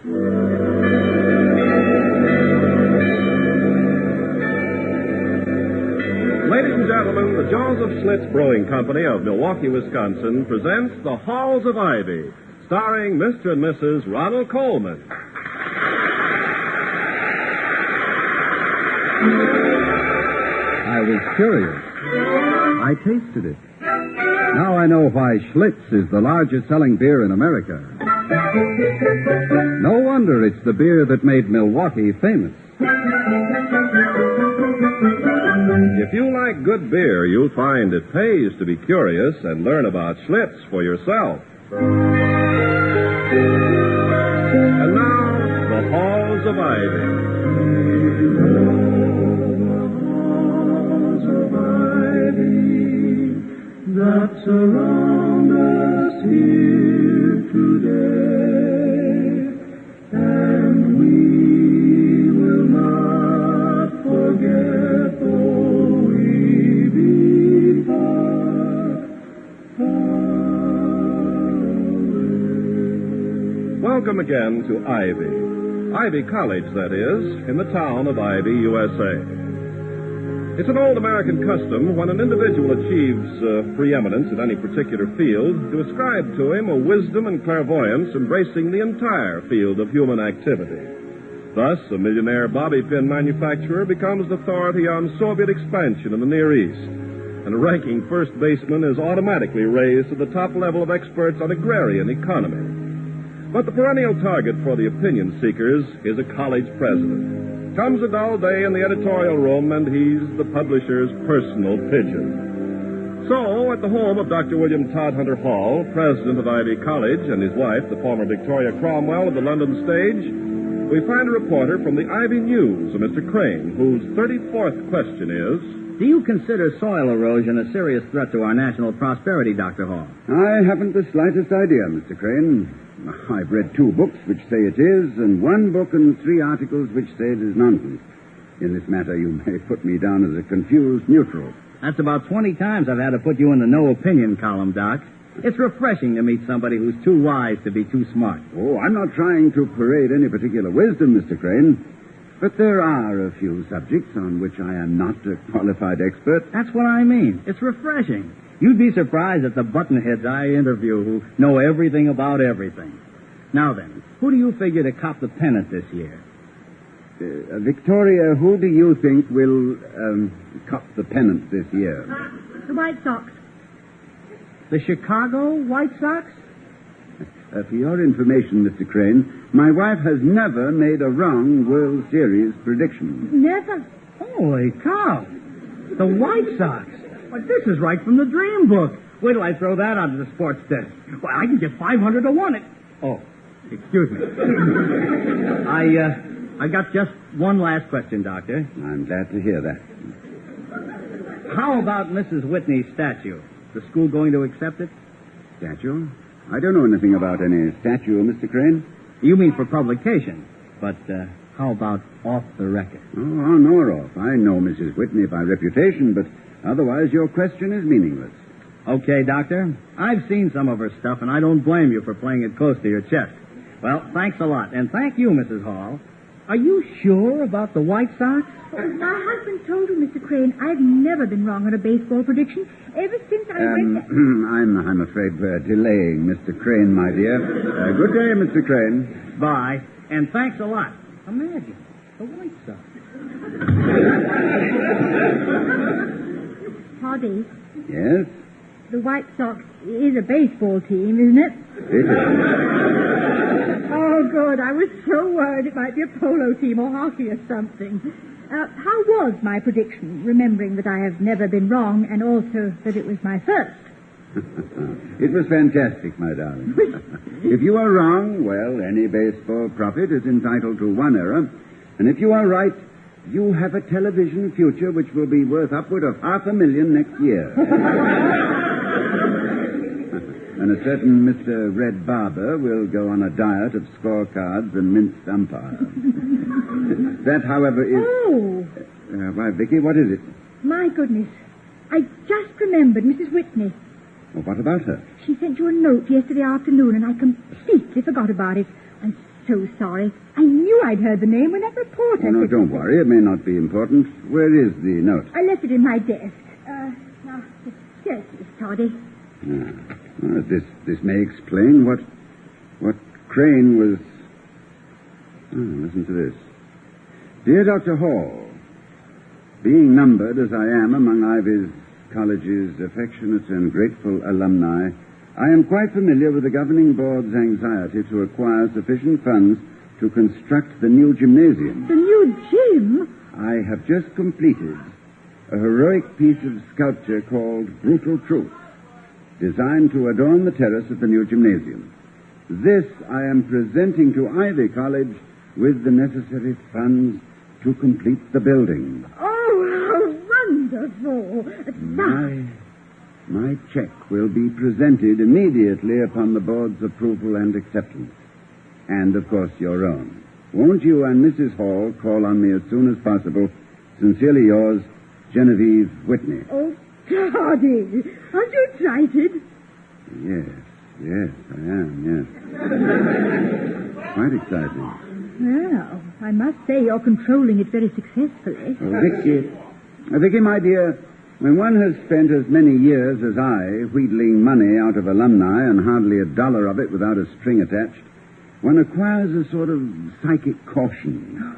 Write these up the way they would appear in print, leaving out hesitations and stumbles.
Ladies and gentlemen, the Joseph Schlitz Brewing Company of Milwaukee, Wisconsin presents The Halls of Ivy, starring Mr. and Mrs. Ronald Coleman. I was curious. I tasted it. Now I know why Schlitz is the largest selling beer in America. No wonder it's the beer that made Milwaukee famous. If you like good beer, you'll find it pays to be curious and learn about Schlitz for yourself. And now, The Halls of Ivy. That surround us here today, and we will not forget though we be far, far away. Welcome again to Ivy College, that is, in the town of Ivy, USA. It's an old American custom when an individual achieves preeminence in any particular field to ascribe to him a wisdom and clairvoyance embracing the entire field of human activity. Thus, a millionaire bobby pin manufacturer becomes the authority on Soviet expansion in the Near East, and a ranking first baseman is automatically raised to the top level of experts on agrarian economy. But the perennial target for the opinion seekers is a college president. Comes a dull day in the editorial room, and he's the publisher's personal pigeon. So, at the home of Dr. William Todd Hunter Hall, president of Ivy College, and his wife, the former Victoria Cromwell of the London stage, we find a reporter from the Ivy News, a Mr. Crane, whose 34th question is... Do you consider soil erosion a serious threat to our national prosperity, Dr. Hall? I haven't the slightest idea, Mr. Crane. I've read 2 books which say it is, and 1 book and 3 articles which say it is nonsense. In this matter, you may put me down as a confused neutral. That's about 20 times I've had to put you in the no opinion column, Doc. It's refreshing to meet somebody who's too wise to be too smart. Oh, I'm not trying to parade any particular wisdom, Mr. Crane. But there are a few subjects on which I am not a qualified expert. That's what I mean. It's refreshing. You'd be surprised at the buttonheads I interview who know everything about everything. Now then, who do you figure to cop the pennant this year? Victoria, who do you think will cop the pennant this year? The White Sox. The Chicago White Sox? For your information, Mr. Crane, my wife has never made a wrong World Series prediction. Never. Holy cow. The White Sox. Well, this is right from the dream book. Wait till I throw that onto the sports desk. Well, I can get 500 to 1 it. Oh, excuse me. I got just one last question, Doctor. I'm glad to hear that. How about Mrs. Whitney's statue? Is the school going to accept it? Statue? I don't know anything about any statue, Mr. Crane. You mean for publication. But how about off the record? Oh, on or off. I know Mrs. Whitney by reputation, but otherwise your question is meaningless. Okay, Doctor. I've seen some of her stuff, and I don't blame you for playing it close to your chest. Well, thanks a lot. And thank you, Mrs. Hall. Are you sure about the White Sox? My husband told you, Mr. Crane, I've never been wrong on a baseball prediction. Ever since I read that... I'm afraid we're delaying, Mr. Crane, my dear. Good day, Mr. Crane. Bye. And thanks a lot. Imagine, the White Sox. Toddy. Yes? The White Sox is a baseball team, isn't it? It is. Oh, good. I was so worried it might be a polo team or hockey or something. How was my prediction, remembering that I have never been wrong and also that it was my first? It was fantastic, my darling. If you are wrong, well, any baseball prophet is entitled to 1 error. And if you are right, you have a television future which will be worth upward of $500,000 next year. And a certain Mr. Red Barber will go on a diet of scorecards and minced umpire. That, however, is... Oh! Why, Vicky, what is it? My goodness. I just remembered Mrs. Whitney. Well, what about her? She sent you a note yesterday afternoon, and I completely forgot about it. I'm so sorry. I knew I'd heard the name when that reporter... Oh, no, don't worry. It may not be important. Where is the note? I left it in my desk. Now, here it is, Toddy. This may explain what Crane was... listen to this. Dear Dr. Hall, being numbered as I am among Ivy's college's affectionate and grateful alumni, I am quite familiar with the governing board's anxiety to acquire sufficient funds to construct the new gymnasium. The new gym? I have just completed a heroic piece of sculpture called Brutal Truth, designed to adorn the terrace of the new gymnasium. This I am presenting to Ivy College with the necessary funds to complete the building. Oh, how wonderful. My check will be presented immediately upon the board's approval and acceptance. And, of course, your own. Won't you and Mrs. Hall call on me as soon as possible? Sincerely yours, Genevieve Whitney. Oh, Toddy, aren't you excited? Yes, I am, yes. Quite exciting. Well, I must say you're controlling it very successfully. Oh, Vicky, my dear, when one has spent as many years as I wheedling money out of alumni and hardly a dollar of it without a string attached, one acquires a sort of psychic caution.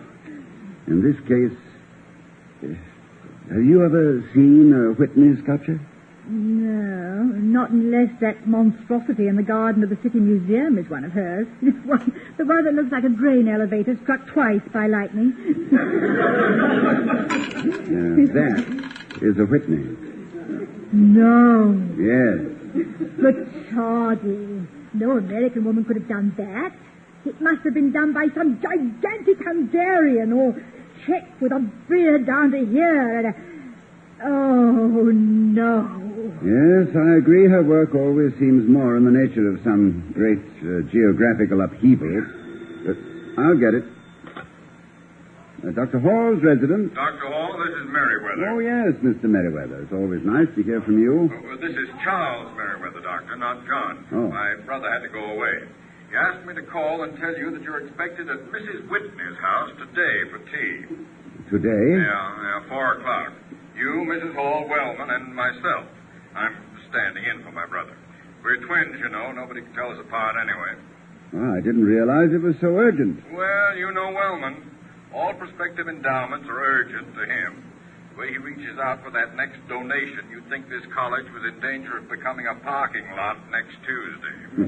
In this case, have you ever seen a Whitney sculpture? No, not unless that monstrosity in the garden of the City Museum is one of hers. The one that looks like a grain elevator struck twice by lightning. That is a Whitney. No. Yes. But, Toddy, no American woman could have done that. It must have been done by some gigantic Hungarian or Czech with a beard down to here and a... Oh, no. Yes, I agree. Her work always seems more in the nature of some great geographical upheaval. But I'll get it. Dr. Hall's resident. Dr. Hall, this is Merriweather. Oh, yes, Mr. Merriweather. It's always nice to hear from you. This is Charles Merriweather, Doctor, not John. Oh. My brother had to go away. He asked me to call and tell you that you're expected at Mrs. Whitney's house today for tea. Today? Yeah, 4 o'clock. You, Mrs. Hall, Wellman, and myself. I'm standing in for my brother. We're twins, you know. Nobody can tell us apart anyway. Oh, I didn't realize it was so urgent. Well, you know Wellman. All prospective endowments are urgent to him. The way he reaches out for that next donation, you'd think this college was in danger of becoming a parking lot next Tuesday.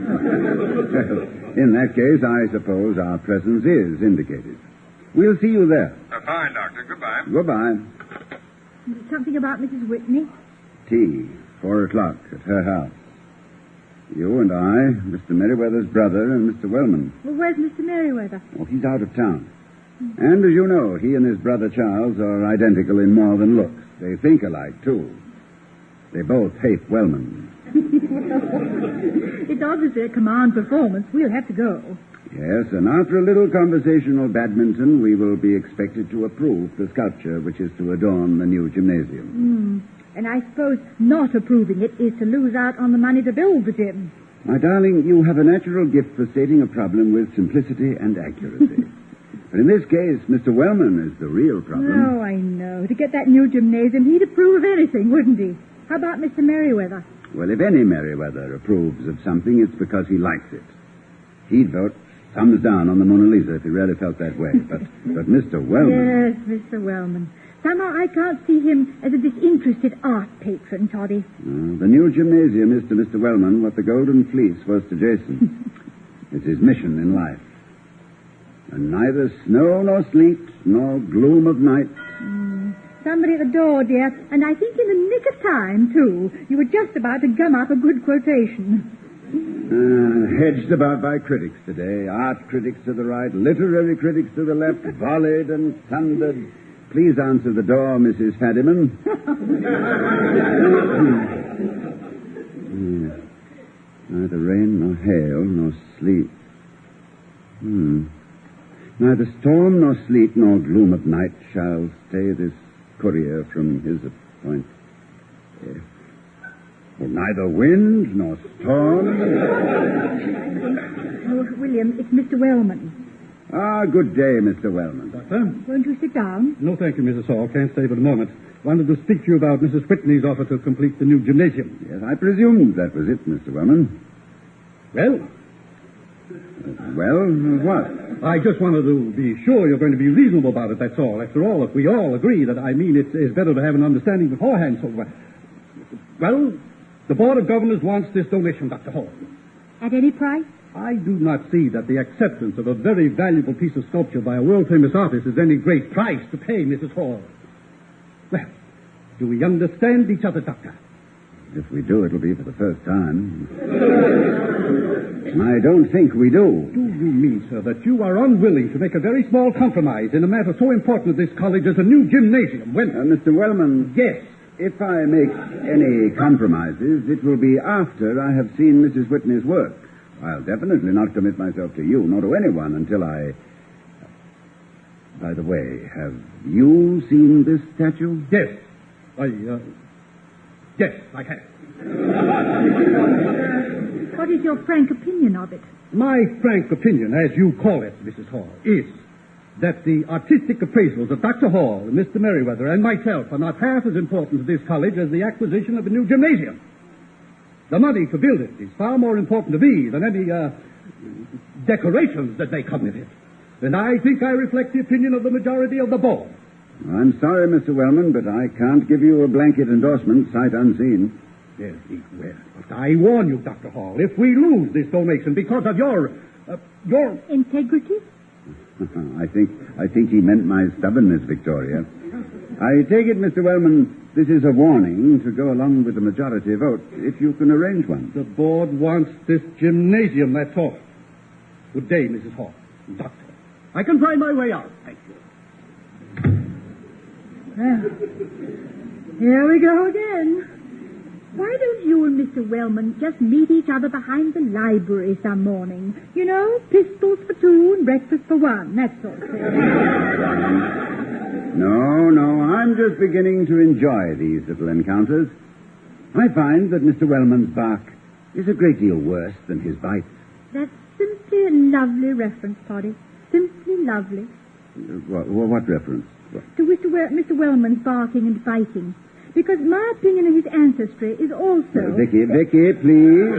In that case, I suppose our presence is indicated. We'll see you there. Fine, Doctor. Goodbye. Goodbye. Something about Mrs. Whitney? Tea, 4 o'clock at her house. You and I, Mr. Merriweather's brother, and Mr. Wellman. Well, where's Mr. Merriweather? Oh, he's out of town. And as you know, he and his brother Charles are identical in more than looks. They think alike, too. They both hate Wellman. It's obviously a command performance. We'll have to go. Yes, and after a little conversational badminton, we will be expected to approve the sculpture which is to adorn the new gymnasium. And I suppose not approving it is to lose out on the money to build the gym. My darling, you have a natural gift for stating a problem with simplicity and accuracy. But in this case, Mr. Wellman is the real problem. Oh, I know. To get that new gymnasium, he'd approve of anything, wouldn't he? How about Mr. Merriweather? Well, if any Merriweather approves of something, it's because he likes it. He'd vote thumbs down on the Mona Lisa if he really felt that way. But Mr. Wellman... Yes, Mr. Wellman. Somehow I can't see him as a disinterested art patron, Toddy. The new gymnasium is to Mr. Wellman what the Golden Fleece was to Jason. It's his mission in life. And neither snow nor sleet nor gloom of night. Somebody at the door, dear, and I think in the nick of time, too. You were just about to gum up a good quotation. Hedged about by critics today. Art critics to the right, literary critics to the left, volleyed and thundered. Please answer the door, Mrs. Fadiman. Neither rain nor hail nor sleet. Neither storm nor sleet nor gloom of night shall stay this courier from his appoint. Neither wind nor storm. Oh, William, it's Mr. Wellman. Good day, Mr. Wellman. Doctor? Won't you sit down? No, thank you, Mrs. Hall. Can't stay but a moment. Wanted to speak to you about Mrs. Whitney's offer to complete the new gymnasium. Yes, I presumed that was it, Mr. Wellman. Well, Well, what? I just wanted to be sure you're going to be reasonable about it, that's all. After all, if we all agree that, it's better to have an understanding beforehand, so... well, the Board of Governors wants this donation, Dr. Hall. At any price? I do not see that the acceptance of a very valuable piece of sculpture by a world-famous artist is any great price to pay, Mrs. Hall. Well, do we understand each other, Doctor? If we do, it'll be for the first time. I don't think we do. Do you mean, sir, that you are unwilling to make a very small compromise in a matter so important to this college as a new gymnasium when... Mr. Wellman. Yes. If I make any compromises, it will be after I have seen Mrs. Whitney's work. I'll definitely not commit myself to you, nor to anyone, until I... By the way, have you seen this statue? Yes. Yes, I have. What is your frank opinion of it? My frank opinion, as you call it, Mrs. Hall, is that the artistic appraisals of Dr. Hall, Mr. Merriweather, and myself are not half as important to this college as the acquisition of a new gymnasium. The money to build it is far more important to me than any decorations that may come with it. And I think I reflect the opinion of the majority of the board. I'm sorry, Mr. Wellman, but I can't give you a blanket endorsement, sight unseen. Yes, well, but I warn you, Dr. Hall, if we lose this donation because of your... Integrity? I think he meant my stubbornness, Victoria. I take it, Mr. Wellman, this is a warning to go along with the majority vote, if you can arrange one. The board wants this gymnasium, that's all. Good day, Mrs. Hall. Doctor, I can find my way out. Thank you. Well, here we go again. Why don't you and Mr. Wellman just meet each other behind the library some morning? You know, pistols for two and breakfast for one, that sort of thing. No, I'm just beginning to enjoy these little encounters. I find that Mr. Wellman's bark is a great deal worse than his bite. That's simply a lovely reference, Poddy. Simply lovely. What reference? To Mr. Wellman's barking and biting. Because my opinion of his ancestry is also... Vicky, please.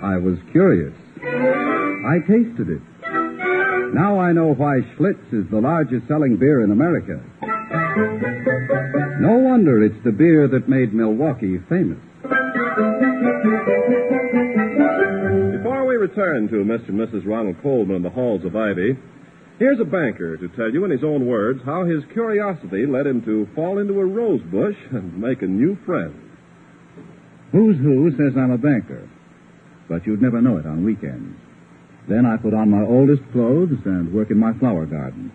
I was curious. I tasted it. Now I know why Schlitz is the largest selling beer in America. No wonder it's the beer that made Milwaukee famous. Before we return to Mr. and Mrs. Ronald Coleman in the halls of Ivy, here's a banker to tell you in his own words how his curiosity led him to fall into a rose bush and make a new friend. Who's Who says I'm a banker, but you'd never know it on weekends. Then I put on my oldest clothes and work in my flower garden.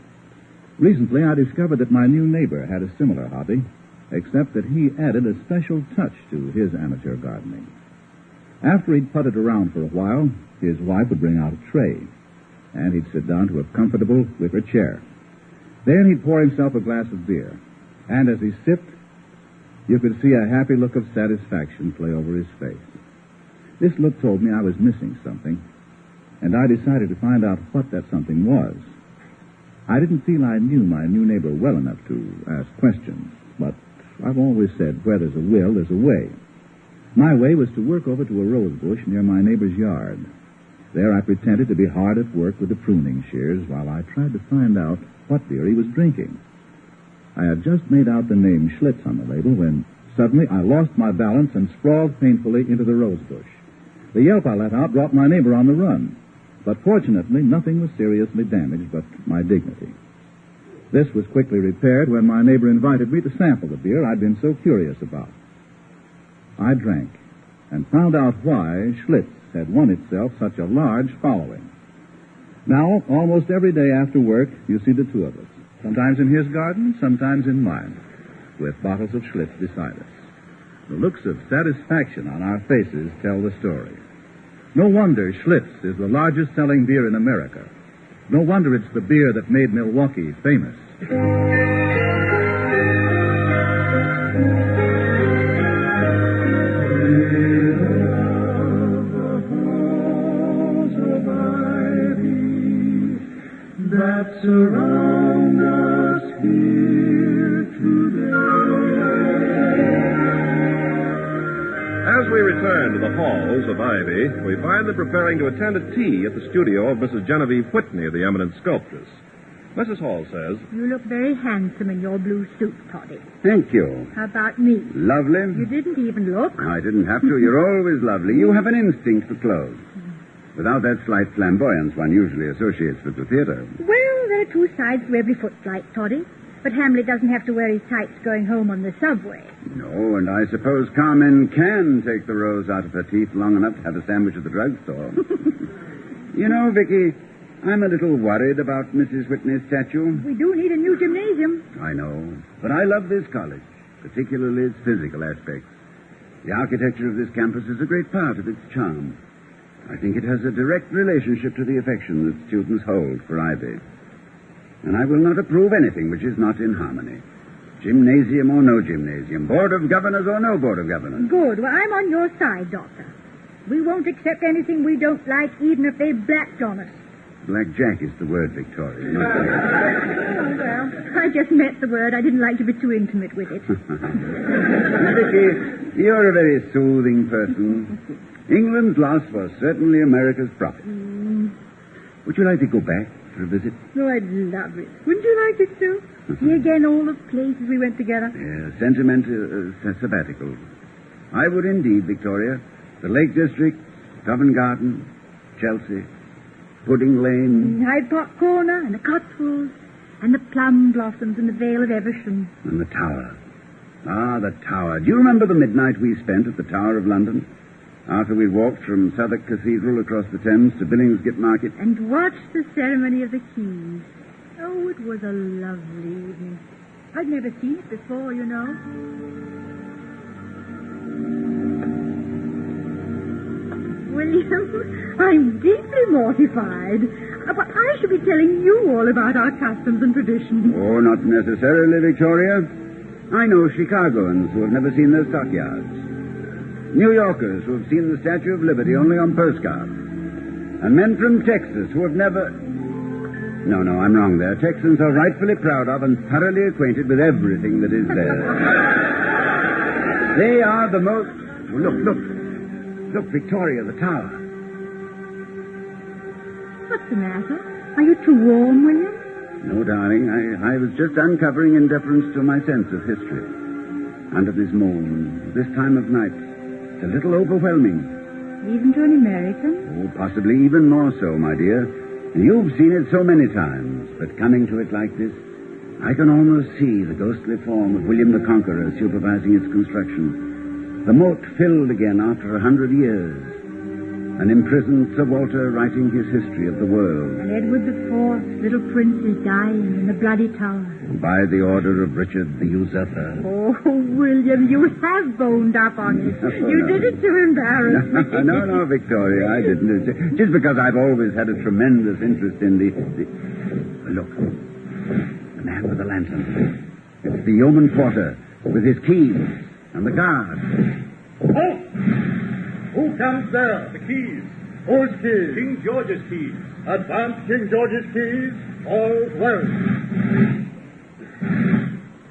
Recently, I discovered that my new neighbor had a similar hobby, except that he added a special touch to his amateur gardening. After he'd putted around for a while, his wife would bring out a tray, and he'd sit down to a comfortable wicker chair. Then he'd pour himself a glass of beer, and as he sipped, you could see a happy look of satisfaction play over his face. This look told me I was missing something, and I decided to find out what that something was. I didn't feel I knew my new neighbor well enough to ask questions, but I've always said where there's a will, there's a way. My way was to work over to a rose bush near my neighbor's yard. There I pretended to be hard at work with the pruning shears while I tried to find out what beer he was drinking. I had just made out the name Schlitz on the label when suddenly I lost my balance and sprawled painfully into the rose bush. The yelp I let out brought my neighbor on the run. But fortunately, nothing was seriously damaged but my dignity. This was quickly repaired when my neighbor invited me to sample the beer I'd been so curious about. I drank and found out why Schlitz had won itself such a large following. Now, almost every day after work, you see the two of us, sometimes in his garden, sometimes in mine, with bottles of Schlitz beside us. The looks of satisfaction on our faces tell the story. No wonder Schlitz is the largest selling beer in America. No wonder it's the beer that made Milwaukee famous. That surround us here today. As we return to the halls of Ivy, we find them preparing to attend a tea at the studio of Mrs. Genevieve Whitney, the eminent sculptress. Mrs. Hall says, You look very handsome in your blue suit, Toddy. Thank you. How about me? Lovely. You didn't even look. I didn't have to. You're always lovely. You have an instinct for clothes. Without that slight flamboyance one usually associates with the theater. Well, there are two sides to every foot flight, Toddy. But Hamlet doesn't have to wear his tights going home on the subway. No, and I suppose Carmen can take the rows out of her teeth long enough to have a sandwich at the drugstore. You know, Vicky, I'm a little worried about Mrs. Whitney's statue. We do need a new gymnasium. I know, but I love this college, particularly its physical aspects. The architecture of this campus is a great part of its charm. I think it has a direct relationship to the affection that students hold for Ivy. And I will not approve anything which is not in harmony. Gymnasium or no gymnasium, board of governors or no board of governors. Good. Well, I'm on your side, Doctor. We won't accept anything we don't like, even if they've blacked on us. Blackjack is the word, Victoria. Oh, well, I just met the word. I didn't like to be too intimate with it. Vicky, you're a very soothing person. England's loss was certainly America's profit. Would you like to go back for a visit? Oh, I'd love it. Wouldn't you like it, too? See again all the places we went together? Yeah, sabbatical. I would indeed, Victoria. The Lake District, Covent Garden, Chelsea, Pudding Lane. Hyde Park Corner, and the Cotswolds, and the plum blossoms in the Vale of Evesham. And the Tower. Ah, the Tower. Do you remember the midnight we spent at the Tower of London? After we walked from Southwark Cathedral across the Thames to Billingsgate Market. And watched the ceremony of the keys. Oh, it was a lovely evening. I'd never seen it before, you know. William, I'm deeply mortified. But I should be telling you all about our customs and traditions. Oh, not necessarily, Victoria. I know Chicagoans who have never seen their stockyards. New Yorkers who have seen the Statue of Liberty only on postcards. And men from Texas who have never... No, I'm wrong there. Texans are rightfully proud of and thoroughly acquainted with everything that is there. They are the most... Oh, look, Victoria, the tower. What's the matter? Are you too warm, William? No, darling. I was just uncovering in deference to my sense of history. Under this moon, this time of night, it's a little overwhelming. Even to an American? Oh, possibly even more so, my dear. You've seen it so many times, but coming to it like this, I can almost see the ghostly form of William the Conqueror supervising its construction. The moat filled again after 100 years. An imprisoned Sir Walter writing his history of the world. And Edward IV, little prince, is dying in the bloody tower. By the order of Richard the Usurper. Oh, William, you have boned up on it. You did it to embarrass me. No, Victoria, I didn't. Just because I've always had a tremendous interest in the... Look, the man with the lantern. It's the yeoman porter with his keys and the guard. Oh! Who comes there? The keys. Whose keys? King George's keys. Advance King George's keys. All well.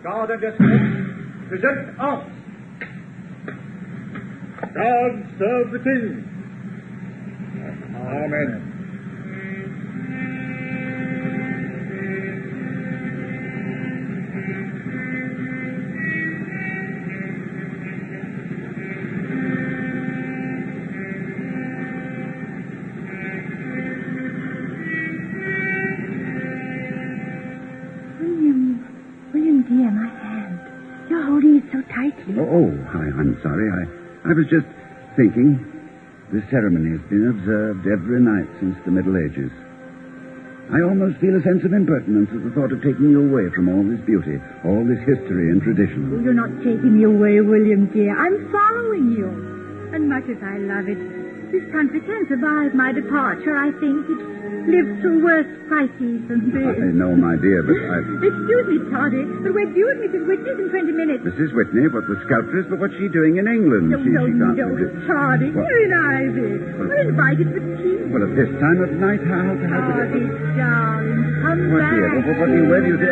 Guard and escort, present arms. Guard, serve the king. Amen. Dear, my hand. You're holding it so tightly. I'm sorry. I was just thinking. The ceremony has been observed every night since the Middle Ages. I almost feel a sense of impertinence at the thought of taking you away from all this beauty, all this history and tradition. You're not taking me away, William, dear. I'm following you. And much as I love it, This country can survive my departure, I think. It's lived through worse crises than this. I know, my dear, but Excuse me, Toddy, but we're due at Mrs. Whitney's in 20 minutes. Mrs. Whitney, but the sculptress, but what's she doing in England? No, she can't Toddy, What? you're in Ivy. We're invited for tea. Well, at this time of night, how Toddy, darling, come What, back. dear? Where do you say?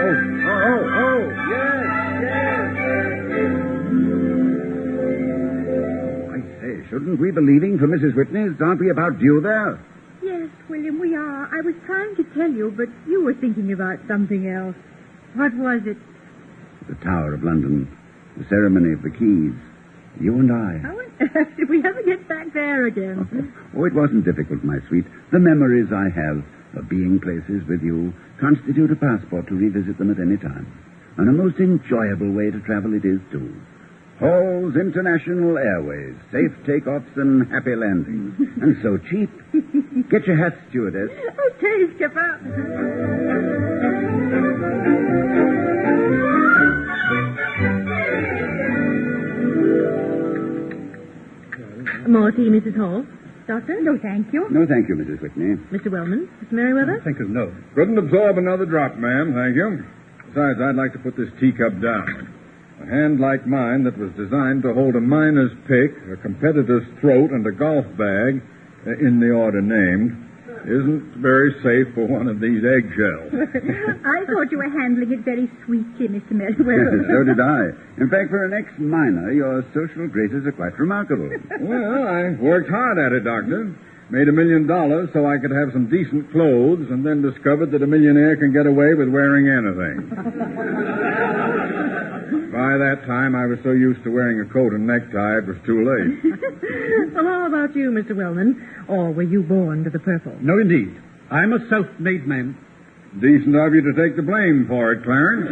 Yes. I say, shouldn't we be leaving for Mrs. Whitney's? Aren't we about due there? Yes, William, we are. I was trying to tell you, but you were thinking about something else. What was it? The Tower of London. The ceremony of the keys. You and I. How on earth did we ever get back there again? Oh, it wasn't difficult, my sweet. The memories I have of being places with you constitute a passport to revisit them at any time. And a most enjoyable way to travel it is, too. Hall's International Airways. Safe takeoffs and happy landings. And so cheap. Get your hat, stewardess. Okay, skipper. More tea, Mrs. Hall? Doctor? No, thank you. No, thank you, Mrs. Whitney. Mr. Wellman? Miss Merriweather? Thank you, no. Couldn't absorb another drop, ma'am, thank you. Besides, I'd like to put this teacup down. A hand like mine that was designed to hold a miner's pick, a competitor's throat, and a golf bag, in the order named, isn't very safe for one of these eggshells. I thought you were handling it very sweetly, Mr. Merriweather. So did I. In fact, for an ex-miner, your social graces are quite remarkable. Well, I worked hard at it, Doctor. Made $1 million so I could have some decent clothes, and then discovered that a millionaire can get away with wearing anything. By that time, I was so used to wearing a coat and necktie, it was too late. Well, how about you, Mr. Wellman? Or were you born to the purple? No, indeed. I'm a self-made man. Decent of you to take the blame for it, Clarence.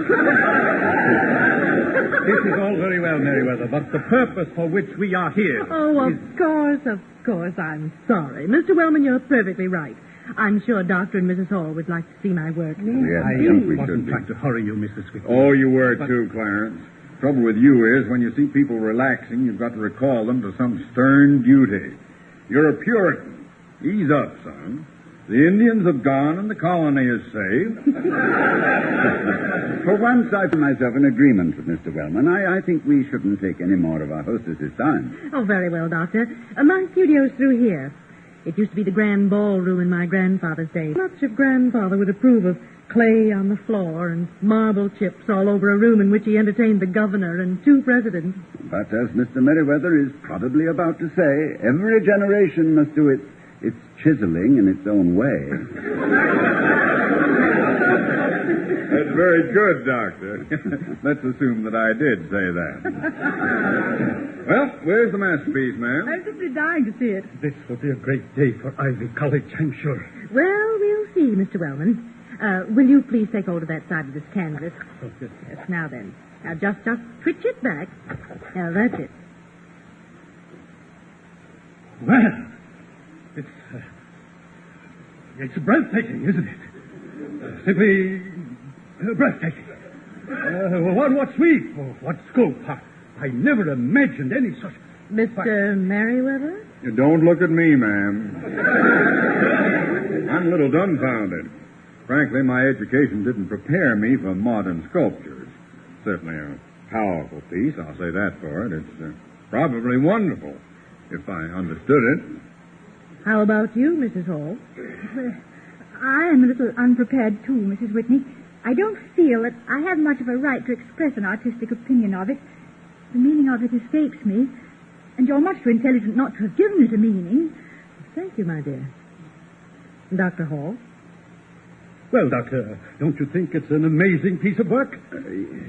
This is all very well, Merriweather, but the purpose for which we are here... Oh, of course, I'm sorry. Mr. Wellman, you're perfectly right. I'm sure Dr. and Mrs. Hall would like to see my work. Yes, I think we wasn't should be. trying to hurry you, Mrs. Whitney. Oh, you were too, Clarence. Trouble with you is, when you see people relaxing, you've got to recall them to some stern duty. You're a Puritan. Ease up, son. The Indians have gone and the colony is saved. For once, I find myself in agreement with Mr. Wellman. I think we shouldn't take any more of our hostess's time. Oh, very well, Doctor. My studio's through here. It used to be the grand ballroom in my grandfather's day. Much of Grandfather would approve of clay on the floor and marble chips all over a room in which he entertained the governor and 2 presidents. But as Mr. Merriweather is probably about to say, every generation must do its chiseling in its own way. That's very good, Doctor. Let's assume that I did say that. Well, where's the masterpiece, ma'am? I'm simply dying to see it. This will be a great day for Ivy College, I'm sure. Well, we'll see, Mr. Wellman. Will you please take hold of that side of this canvas? Oh, yes. Yes, now then. Now, just twitch it back. Now, that's it. Well, it's breathtaking, isn't it? Simply breathtaking. What sweep, what scope. I never imagined any such... Mr. Merriweather? You don't look at me, ma'am. I'm a little dumbfounded. Frankly, my education didn't prepare me for modern sculptures. Certainly a powerful piece, I'll say that for it. It's probably wonderful, if I understood it. How about you, Mrs. Hall? I am a little unprepared, too, Mrs. Whitney. I don't feel that I have much of a right to express an artistic opinion of it. The meaning of it escapes me, and you're much too intelligent not to have given it a meaning. Thank you, my dear. Dr. Hall? Well, Doctor, don't you think it's an amazing piece of work?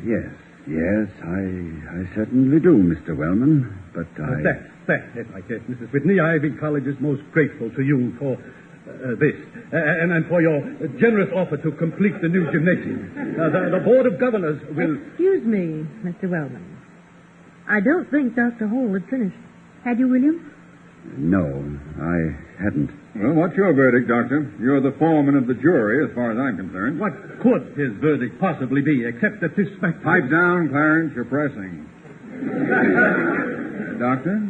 Yes, I certainly do, Mr. Wellman, but I... That's like it, Mrs. Whitney. Ivy College is most grateful to you for this, and for your generous offer to complete the new gymnasium. The Board of Governors will... Excuse me, Mr. Wellman. I don't think Dr. Hall had finished. Had you, William? No, I hadn't. Well, what's your verdict, Doctor? You're the foreman of the jury, as far as I'm concerned. What could his verdict possibly be, except that this fact... Pipe down, Clarence. You're pressing. Doctor?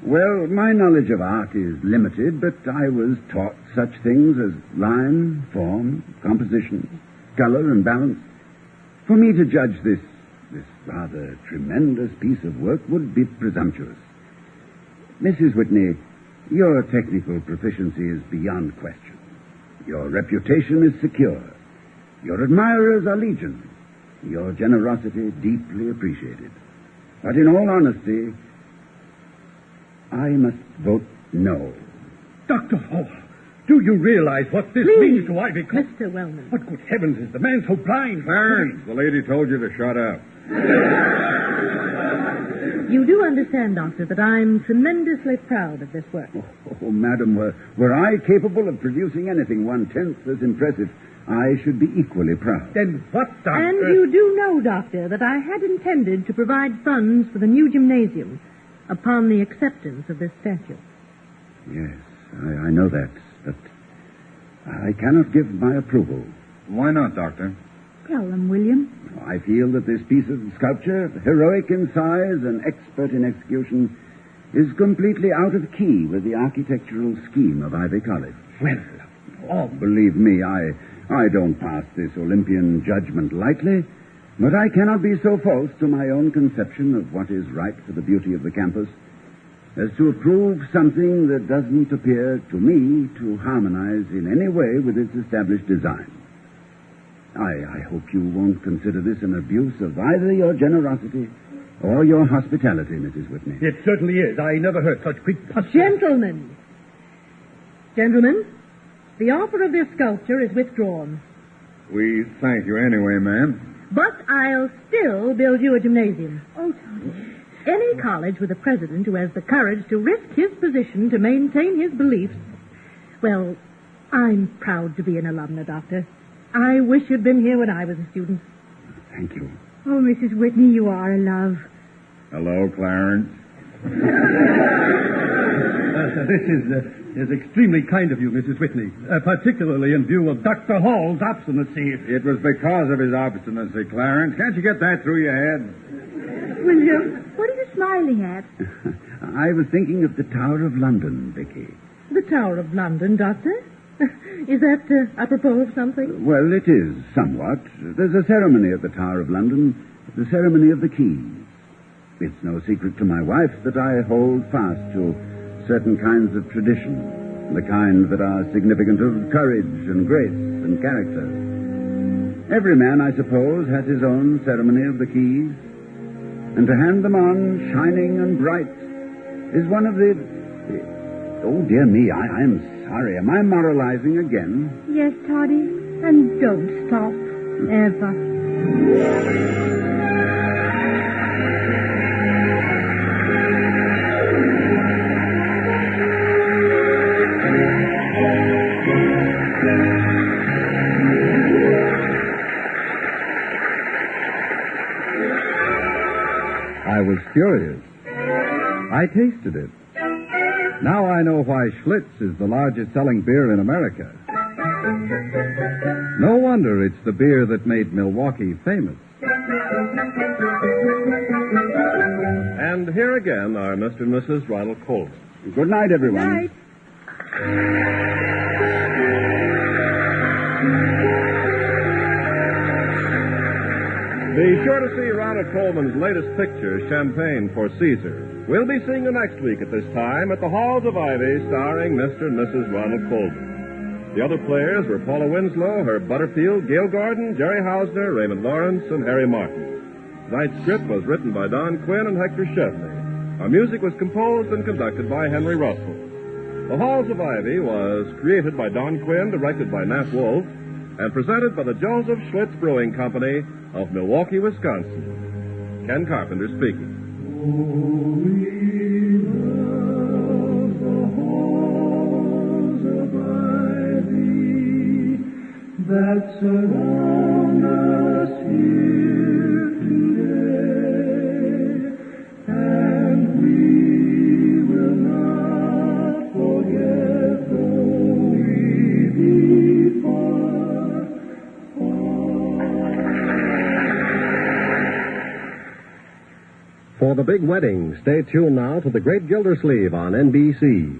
Well, my knowledge of art is limited, but I was taught such things as line, form, composition, color, and balance. For me to judge this rather tremendous piece of work would be presumptuous. Mrs. Whitney, your technical proficiency is beyond question. Your reputation is secure. Your admirers are legion. Your generosity deeply appreciated. But in all honesty, I must vote no. Dr. Hall, do you realize what this means to Ivy College? Mr. Wellman. But good heavens, is the man so blind? Clarence, the lady told you to shut up. You do understand, Doctor, that I'm tremendously proud of this work. Oh, madam, were I capable of producing anything 1/10 as impressive, I should be equally proud. Then what, Doctor? And you do know, Doctor, that I had intended to provide funds for the new gymnasium upon the acceptance of this statue. Yes, I know that, but I cannot give my approval. Why not, Doctor? Tell them, William. I feel that this piece of sculpture, heroic in size and expert in execution, is completely out of key with the architectural scheme of Ivy College. Well, Believe me, I don't pass this Olympian judgment lightly, but I cannot be so false to my own conception of what is right for the beauty of the campus as to approve something that doesn't appear to me to harmonize in any way with its established design. I hope you won't consider this an abuse of either your generosity or your hospitality, Mrs. Whitney. it certainly is. I never heard such quick punches. Gentlemen, the offer of this sculpture is withdrawn. We thank you anyway, ma'am. But I'll still build you a gymnasium. Oh, Toddy. Any college with a president who has the courage to risk his position to maintain his beliefs. Well, I'm proud to be an alumna, Doctor. I wish you'd been here when I was a student. Thank you. Oh, Mrs. Whitney, you are a love. Hello, Clarence. This is extremely kind of you, Mrs. Whitney, particularly in view of Dr. Hall's obstinacy. It was because of his obstinacy, Clarence. Can't you get that through your head? William, what are you smiling at? I was thinking of the Tower of London, Vicky. The Tower of London, Doctor? Is that apropos of something? Well, it is, somewhat. There's a ceremony at the Tower of London, the ceremony of the keys. It's no secret to my wife that I hold fast to certain kinds of tradition, the kind that are significant of courage and grace and character. Every man, I suppose, has his own ceremony of the keys, and to hand them on, shining and bright, is one of the... Oh, dear me, I'm sorry. Am I moralizing again? Yes, Toddy, and don't stop. Ever. I was furious. I tasted it. Now I know why Schlitz is the largest selling beer in America. No wonder it's the beer that made Milwaukee famous. And here again are Mr. and Mrs. Ronald Colton. Good night, everyone. Night. Be sure to see Ronald Coleman's latest picture, Champagne for Caesar. We'll be seeing you next week at this time at the Halls of Ivy, starring Mr. and Mrs. Ronald Coleman. The other players were Paula Winslow, Herb Butterfield, Gail Gordon, Jerry Hausner, Raymond Lawrence, and Harry Martin. Tonight's script was written by Don Quinn and Hector Chesney. Our music was composed and conducted by Henry Russell. The Halls of Ivy was created by Don Quinn, directed by Nat Wolf, and presented by the Joseph Schlitz Brewing Company of Milwaukee, Wisconsin. Ken Carpenter speaking. That surround us here today, and we will not forget though we be far, far. For the big wedding, stay tuned now to The Great Gildersleeve on NBC.